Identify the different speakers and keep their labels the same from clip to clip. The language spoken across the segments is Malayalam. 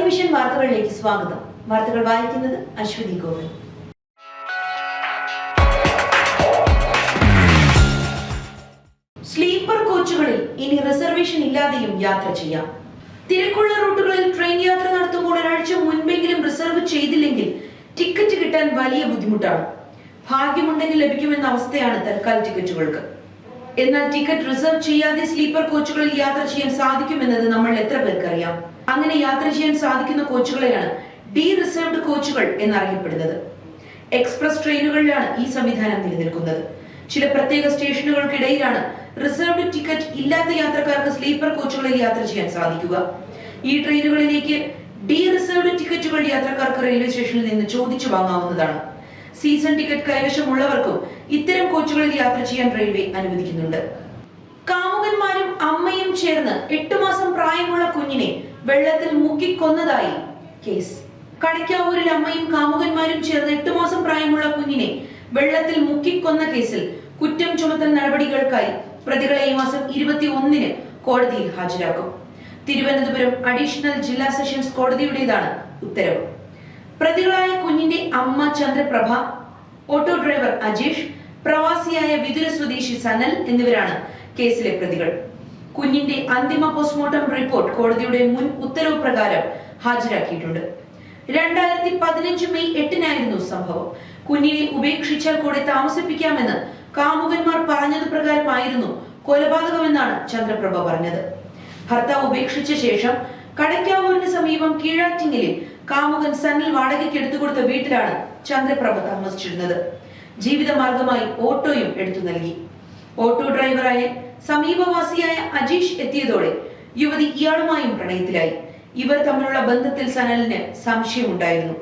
Speaker 1: വിഷൻ വാർത്തകളിലേക്ക് സ്വാഗതം. വാർത്തകൾ വായിക്കുന്നത് അശ്വതി ഗോപൻ. സ്ലീപ്പർ കോച്ചുകളിൽ ഇനി റിസർവേഷൻ ഇല്ലാതെയും യാത്ര ചെയ്യാം. തിരക്കുള്ള റൂട്ടുകളിൽ ട്രെയിൻ യാത്ര നടത്തുമ്പോൾ ഒരാഴ്ച മുൻപെങ്കിലും റിസർവ് ചെയ്തില്ലെങ്കിൽ ടിക്കറ്റ് കിട്ടാൻ വലിയ ബുദ്ധിമുട്ടാണ്. ഭാഗ്യമുണ്ടെങ്കിൽ ലഭിക്കുമെന്ന അവസ്ഥയാണ് തൽക്കാൽ ടിക്കറ്റുകൾക്ക്. എന്നാൽ ടിക്കറ്റ് റിസർവ് ചെയ്യാതെ സ്ലീപ്പർ കോച്ചുകളിൽ യാത്ര ചെയ്യാൻ സാധിക്കുമെന്നത് നമ്മൾ എത്ര പേർക്കറിയാം. അങ്ങനെ യാത്ര ചെയ്യാൻ സാധിക്കുന്ന കോച്ചുകളെയാണ് ഡി റിസർവ്ഡ് കോച്ചുകൾ എന്നറിയപ്പെടുന്നത്. എക്സ്പ്രസ് ട്രെയിനുകളിലാണ് ഈ സംവിധാനം നിലനിൽക്കുന്നത്. ചില പ്രത്യേക സ്റ്റേഷനുകൾക്കിടയിലാണ് റിസർവ്ഡ് ടിക്കറ്റ് ഇല്ലാത്ത യാത്രക്കാർക്ക് സ്ലീപ്പർ കോച്ചുകളിൽ യാത്ര ചെയ്യാൻ സാധിക്കുക. ഈ ട്രെയിനുകളിലേക്ക് ഡി റിസർവ്ഡ് ടിക്കറ്റുകൾ യാത്രക്കാർക്ക് റെയിൽവേ സ്റ്റേഷനിൽ നിന്ന് ചോദിച്ചു വാങ്ങാവുന്നതാണ്. സീസൺ ടിക്കറ്റ് കൈവശമുള്ളവർക്കും ഇത്തരം കോച്ചുകളിൽ യാത്ര ചെയ്യാൻ റെയിൽവേ അനുവദിക്കുന്നുണ്ട്. കാമുകന്മാരും അമ്മയും ചേർന്ന് 8 മാസം പ്രായമുള്ള കുഞ്ഞിനെ വെള്ളത്തിൽ മുക്കിക്കൊന്നതായി കേസ്. കണിക്കാവൂരിൽ അമ്മയും കാമുകന്മാരും ചേർന്ന് 8 മാസം പ്രായമുള്ള കുഞ്ഞിനെ വെള്ളത്തിൽ മുക്കിക്കൊന്ന കേസിൽ കുറ്റം ചുമത്തൽ നടപടികൾക്കായി പ്രതികളെ ഈ മാസം 21-ന് കോടതിയിൽ ഹാജരാക്കും. തിരുവനന്തപുരം അഡീഷണൽ ജില്ലാ സെഷൻസ് കോടതിയുടേതാണ് ഉത്തരവ്. പ്രതികളായ കുഞ്ഞിന്റെ അമ്മ ചന്ദ്രപ്രഭ, ഓട്ടോ ഡ്രൈവർ അജേഷ്, പ്രവാസിയായ വിതുര സ്വദേശി സനൽ എന്നിവരാണ് കേസിലെ പ്രതികൾ. കുഞ്ഞിന്റെ അന്തിമ പോസ്റ്റ്മോർട്ടം റിപ്പോർട്ട് കോടതിയുടെ മുൻ ഉത്തരവ് പ്രകാരം ഹാജരാക്കിയിട്ടുണ്ട്. 2015 മെയ് 8-നായിരുന്നു സംഭവം. കുഞ്ഞിനെ ഉപേക്ഷിച്ചാൽ കൂടെ താമസിപ്പിക്കാമെന്ന് കാമുകന്മാർ പറഞ്ഞത് പ്രകാരമായിരുന്നു കൊലപാതകമെന്നാണ് ചന്ദ്രപ്രഭ പറഞ്ഞത്. ഭർത്താവ് ഉപേക്ഷിച്ച ശേഷം കടയ്ക്കാവൂരിന് സമീപം കീഴാറ്റിങ്ങലിൽ കാമുകൻ സനൽ വാടകയ്ക്ക് എടുത്തുകൊടുത്ത വീട്ടിലാണ് ചന്ദ്രപ്രഭ താമസിച്ചിരുന്നത്. ജീവിതമാർഗമായി ഓട്ടോയും എടുത്തു നൽകി. ഓട്ടോ ഡ്രൈവറായ സമീപവാസിയായ അജീഷ് എത്തിയതോടെ യുവതി ഇയാളുമായും പ്രണയത്തിലായി. ഇവർ തമ്മിലുള്ള ബന്ധത്തിൽ സനലിന് സംശയമുണ്ടായിരുന്നു.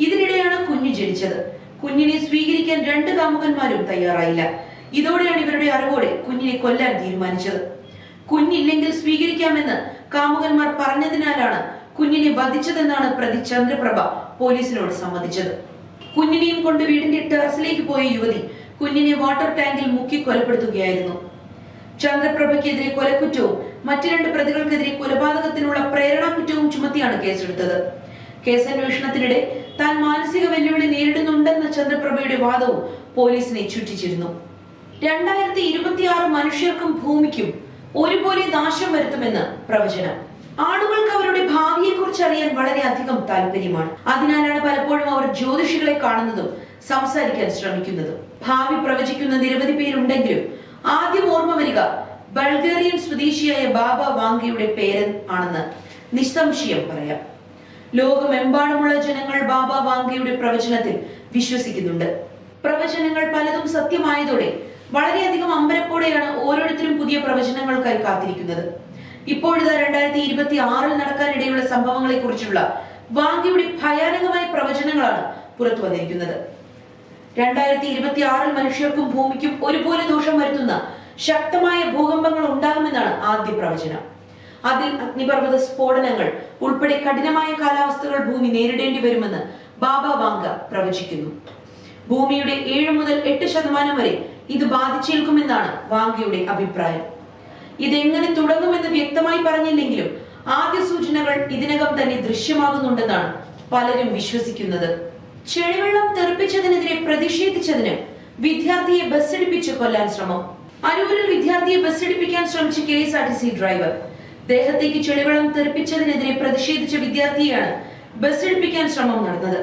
Speaker 1: ഇതിനിടെയാണ് കുഞ്ഞ് ജനിച്ചത്. കുഞ്ഞിനെ സ്വീകരിക്കാൻ 2 കാമുകന്മാരും തയ്യാറായില്ല. ഇതോടെയാണ് ഇവരുടെ അറിവോടെ കുഞ്ഞിനെ കൊല്ലാൻ തീരുമാനിച്ചത്. കുഞ്ഞില്ലെങ്കിൽ സ്വീകരിക്കാമെന്ന് കാമുകന്മാർ പറഞ്ഞതിനാലാണ് കുഞ്ഞിനെ വധിച്ചതെന്നാണ് പ്രതി ചന്ദ്രപ്രഭ പോലീസിനോട് സമ്മതിച്ചത്. കുഞ്ഞിനെയും കൊണ്ട് വീടിന്റെ ടെറസിലേക്ക് പോയ യുവതി കുഞ്ഞിനെ വാട്ടർ ടാങ്കിൽ മുക്കി കൊലപ്പെടുത്തുകയായിരുന്നു. ചന്ദ്രപ്രഭയ്ക്കെതിരെ കൊലക്കുറ്റവും മറ്റു 2 പ്രതികൾക്കെതിരെ കൊലപാതകത്തിനുള്ള പ്രേരണാ കുറ്റവും ചുമത്തിയാണ് കേസെടുത്തത്. കേസന്വേഷണത്തിനിടെ താൻ മാനസിക വെല്ലുവിളി നേരിടുന്നുണ്ടെന്ന ചന്ദ്രപ്രഭയുടെ വാദവും പോലീസിനെ ചുറ്റിച്ചിരുന്നു. 2026 മനുഷ്യർക്കും ഭൂമിക്കും ഒരുപോലെ നാശം വരുത്തുമെന്ന് പ്രവചനം. ആളുകൾക്ക് അവരുടെ ഭാവിയെ കുറിച്ച് അറിയാൻ വളരെയധികം താല്പര്യമാണ്. അതിനാലാണ് പലപ്പോഴും അവർ ജ്യോതിഷികളെ കാണുന്നതും സംസാരിക്കാൻ ശ്രമിക്കുന്നതും. ഭാവി പ്രവചിക്കുന്ന നിരവധി പേരുണ്ടെങ്കിലും ആദ്യം ഓർമ്മ വരിക ബൾഗേറിയൻ സ്വദേശിയായ ബാബ വാങ്കയുടെ പേര് ആണെന്ന് നിസ്സംശയം പറയാം. ലോകമെമ്പാടുമുള്ള ജനങ്ങൾ ബാബ വാങ്കയുടെ പ്രവചനത്തിൽ വിശ്വസിക്കുന്നുണ്ട്. പ്രവചനങ്ങൾ പലതും സത്യമായതോടെ വളരെയധികം അമ്പരപ്പോടെയാണ് ഓരോരുത്തരും പുതിയ പ്രവചനങ്ങൾക്കായി കാത്തിരിക്കുന്നത്. ഇപ്പോഴിതാ 2026 നടക്കാനിടയുള്ള സംഭവങ്ങളെ കുറിച്ചുള്ള വാങ്കയുടെ ഭയാനകമായ പ്രവചനങ്ങളാണ് പുറത്തു വന്നിരിക്കുന്നത്. 2026 മനുഷ്യർക്കും ഭൂമിക്കും ഒരുപോലെ ദോഷം വരുത്തുന്ന ശക്തമായ ഭൂകമ്പങ്ങൾ ഉണ്ടാകുമെന്നാണ് ആദ്യ പ്രവചനം. അതിൽ അഗ്നിപർവ്വത സ്ഫോടനങ്ങൾ ഉൾപ്പെടെ കഠിനമായ കാലാവസ്ഥകൾ ഭൂമി നേരിടേണ്ടി വരുമെന്ന് ബാബ വാങ്ക പ്രവചിക്കുന്നു. ഭൂമിയുടെ 7 മുതൽ 8% വരെ ഇത് ബാധിച്ചേൽക്കുമെന്നാണ് വാങ്കയുടെ അഭിപ്രായം. ഇതെങ്ങനെ തുടങ്ങുമെന്ന് വ്യക്തമായി പറഞ്ഞില്ലെങ്കിലും ആദ്യ സൂചനകൾ ഇതിനകം തന്നെ ദൃശ്യമാകുന്നുണ്ടെന്നാണ് പലരും വിശ്വസിക്കുന്നത്. ചെളിവെള്ളം തെറിപ്പിച്ചതിനെതിരെ പ്രതിഷേധിച്ചതിന് വിദ്യാർത്ഥിയെ ബസ്സിടിപ്പിച്ച് കൊല്ലാൻ ശ്രമം. അരൂരിൽ വിദ്യാർത്ഥിയെ ബസ്സിടിപ്പിക്കാൻ ശ്രമിച്ച KSRTC ഡ്രൈവർ ദേഹത്തേക്ക് ചെളിവെള്ളം തെറിപ്പിച്ചതിനെതിരെ പ്രതിഷേധിച്ച വിദ്യാർത്ഥിയെയാണ് ബസ്സിടിപ്പിക്കാൻ ശ്രമം നടന്നത്.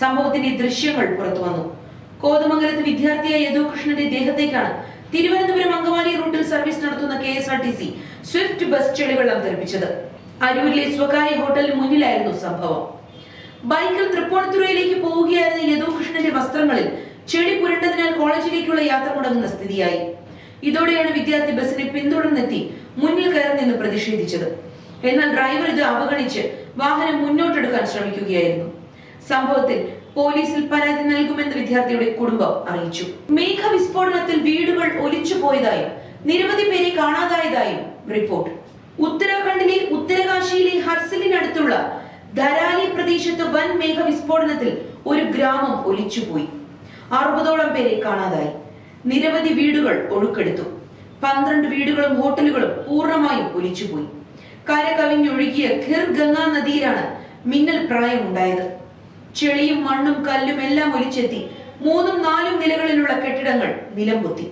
Speaker 1: സംഭവത്തിന്റെ ദൃശ്യങ്ങൾ പുറത്തു വന്നു. കോതമംഗലത്ത് വിദ്യാർത്ഥിയായ യദുകൃഷ്ണന്റെ ദേഹത്തേക്കാണ് തിരുവനന്തപുരം അങ്കമാലി റൂട്ടിൽ സർവീസ് നടത്തുന്ന KSRTC സ്വിഫ്റ്റ് ബസ് ചെളിവെള്ളം തെറിപ്പിച്ചത്. അരൂരിലെ സ്വകാര്യ ഹോട്ടലിന് മുന്നിലായിരുന്നു സംഭവം. ബൈക്കിൽ തൃപ്പൂണിത്തുറയിലേക്ക് പോവുകയായിരുന്ന യദുകൃഷ്ണന്റെ വസ്ത്രങ്ങളിൽ ചെളി പുരണ്ടതിനാൽ കോളേജിലേക്കുള്ള യാത്ര മുടങ്ങുന്ന സ്ഥിതിയായി. ഇതോടെയാണ് വിദ്യാർത്ഥി ബസ്സിനെ പിന്തുടർന്നെത്തി മുന്നിൽ കയറി നിന്ന് പ്രതിഷേധിച്ചത്. എന്നാൽ ഡ്രൈവർ ഇത് അവഗണിച്ച് വാഹനം മുന്നോട്ടെടുക്കാൻ ശ്രമിക്കുകയായിരുന്നു. സംഭവത്തിൽ പോലീസിൽ പരാതി നൽകുമെന്ന് വിദ്യാർത്ഥിയുടെ കുടുംബം അറിയിച്ചു. മേഘവിസ്ഫോടനത്തിൽ വീടുകൾ ഒലിച്ചു പോയതായും നിരവധി പേരെ കാണാതായതായും റിപ്പോർട്ട്. ഉത്തരാഖണ്ഡിലെ ഉത്തരകാശിയിലെ ഹർസിലിനടുത്തുള്ള ധരാലി പ്രദേശത്ത് വൻ മേഘവിസ്ഫോടനത്തിൽ ഒരു ഗ്രാമം ഒലിച്ചുപോയി. 60ഓളം പേരെ കാണാതായി. നിരവധി വീടുകൾ ഒഴുക്കെടുത്തു. 12 വീടുകളും ഹോട്ടലുകളും പൂർണ്ണമായും ഒലിച്ചുപോയി. കര കവിഞ്ഞൊഴുകിയ ഖിർ ഗംഗാ നദിയിലാണ് മിന്നൽ പ്രളയം ഉണ്ടായത്. ചെളിയും മണ്ണും കല്ലും എല്ലാം ഒലിച്ചെത്തി 3-4 നിലകളിലുള്ള കെട്ടിടങ്ങൾ നിലംപൊത്തി.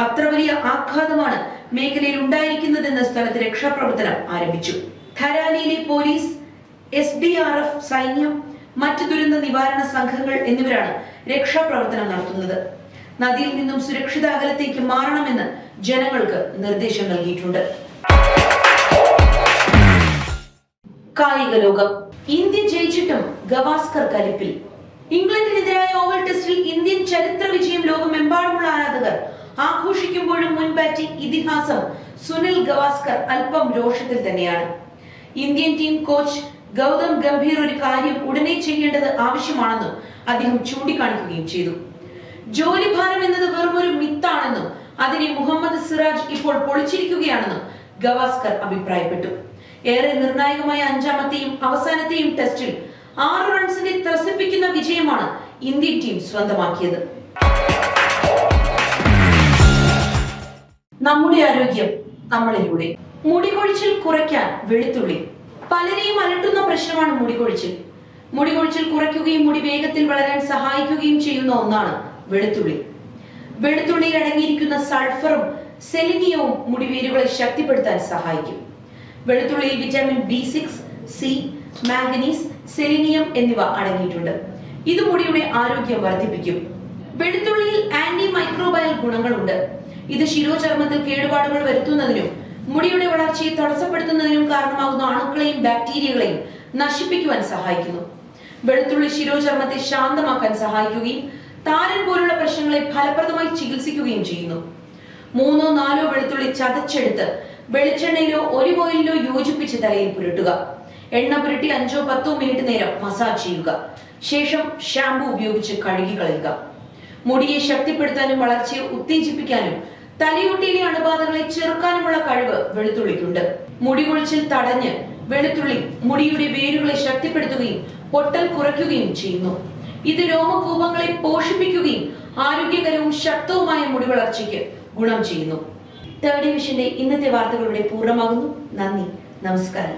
Speaker 1: അത്ര വലിയ ആഘാതമാണ് മേഖലയിൽ ഉണ്ടായിരിക്കുന്നതെന്ന സ്ഥലത്ത് രക്ഷാപ്രവർത്തനം ആരംഭിച്ചു. ധരാലിയിലെ പോലീസ്, SDRF, സൈന്യം, മറ്റ് ദുരന്ത നിവാരണ സംഘങ്ങൾ എന്നിവരാണ് രക്ഷാപ്രവർത്തനം നടത്തുന്നത്. നദിയിൽ നിന്നും സുരക്ഷിത അകലത്തേക്ക് മാറണമെന്ന് ജനങ്ങൾക്ക് നിർദ്ദേശം നൽകിയിട്ടുണ്ട്. കായിക ലോകം. ഇന്ത്യ ജയിച്ചിട്ടും ഗവാസ്കർ കലിപ്പിൽ. ഇംഗ്ലണ്ടിനെതിരായ ഓവൽ ടെസ്റ്റിൽ ഇന്ത്യൻ ചരിത്ര വിജയം ലോകമെമ്പാടുമുള്ള ആരാധകർ ആഘോഷിക്കുമ്പോഴും മുൻ ബാറ്റിംഗ് ഇതിഹാസം സുനിൽ ഗവാസ്കർ അല്പം രോഷത്തിൽ തന്നെയാണ്. Indian team coach Gautam Gambhir ഒരു കാര്യം ഉടനെ ചെയ്യേണ്ടത് ആവശ്യമാണെന്നും അദ്ദേഹം ചൂണ്ടിക്കാണിക്കുകയും ചെയ്തു. ജോലിഭാരം എന്നത് വെറുമൊരു മിത്താണെന്നും അതിനെ മുഹമ്മദ് സിറാജ് ഇപ്പോൾ പൊളിച്ചിരിക്കുകയാണെന്നും ഗവാസ്കർ അഭിപ്രായപ്പെട്ടു. ഏറെ നിർണായകമായ 5ാമത്തെയും അവസാനത്തെയും ടെസ്റ്റിൽ 6 റൺസിന്റെ ത്രസിപ്പിക്കുന്ന വിജയമാണ് ഇന്ത്യൻ ടീം സ്വന്തമാക്കിയത്. നമ്മുടെ ആരോഗ്യം നമ്മളിലൂടെ. മുടികൊഴിച്ചിൽ കുറയ്ക്കാൻ വെളുത്തുള്ളി. പലരെയും അലട്ടുന്ന പ്രശ്നമാണ് മുടികൊഴിച്ചിൽ. മുടികൊഴിച്ചിൽ കുറയ്ക്കുകയും മുടി വേഗത്തിൽ വളരാൻ സഹായിക്കുകയും ചെയ്യുന്ന ഒന്നാണ് വെളുത്തുള്ളി. വെളുത്തുള്ളിയിൽ അടങ്ങിയിരിക്കുന്ന സൾഫറും സെലിനിയവും മുടിവേരുകളെ ശക്തിപ്പെടുത്താൻ സഹായിക്കും. വെളുത്തുള്ളിയിൽ vitamin B6, C, manganese, selenium എന്നിവ അടങ്ങിയിട്ടുണ്ട്. ഇത് മുടിയുടെ ആരോഗ്യം വർദ്ധിപ്പിക്കും. വെളുത്തുള്ളിയിൽ ആന്റി മൈക്രോബയൽ ഗുണങ്ങളുണ്ട്. ഇത് ശിരോചർമ്മത്തിൽ കേടുപാടുകൾ വരുത്തുന്നതിനും മുടിയുടെ വളർച്ചയെ തടസ്സപ്പെടുത്തുന്നതിനും കാരണമാകുന്ന അണുക്കളെയും ബാക്ടീരിയകളെയും നശിപ്പിക്കുവാൻ സഹായിക്കുന്നു. വെളുത്തുള്ളി ശിരോചർമ്മത്തെ ശാന്തമാക്കാൻ സഹായിക്കുകയും താരൻ പോലുള്ള പ്രശ്നങ്ങളെ ഫലപ്രദമായി ചികിത്സിക്കുകയും ചെയ്യുന്നു. 3-4 വെളുത്തുള്ളി ചതച്ചെടുത്ത് വെളിച്ചെണ്ണയിലോ ഒലിവ് ഓയിലിലോ യോജിപ്പിച്ച് തലയിൽ പുരട്ടുക. എണ്ണ പുരട്ടി 5-10 മിനിറ്റ് നേരം മസാജ് ചെയ്യുക. ശേഷം ഷാംപൂ ഉപയോഗിച്ച് കഴുകി കളയുക. മുടിയെ ശക്തിപ്പെടുത്താനും വളർച്ചയെ ഉത്തേജിപ്പിക്കാനും തലയോട്ടിയിലെ അണുബാധകളെ ചെറുക്കാനുമുള്ള കഴിവ് വെളുത്തുള്ളിക്കുണ്ട്. മുടികൊഴിച്ചിൽ തടഞ്ഞ് വെളുത്തുള്ളി മുടിയുടെ വേരുകളെ ശക്തിപ്പെടുത്തുകയും പൊട്ടൽ കുറയ്ക്കുകയും ചെയ്യുന്നു. ഇത് രോമകൂപങ്ങളെ പോഷിപ്പിക്കുകയും ആരോഗ്യകരവും ശക്തവുമായ മുടി വളർച്ചയ്ക്ക് ഗുണം ചെയ്യുന്നു. തേർഡ് വിഷന്റെ ഇന്നത്തെ വാർത്തകളുടെ പൂർണ്ണമാകുന്നു. നന്ദി, നമസ്കാരം.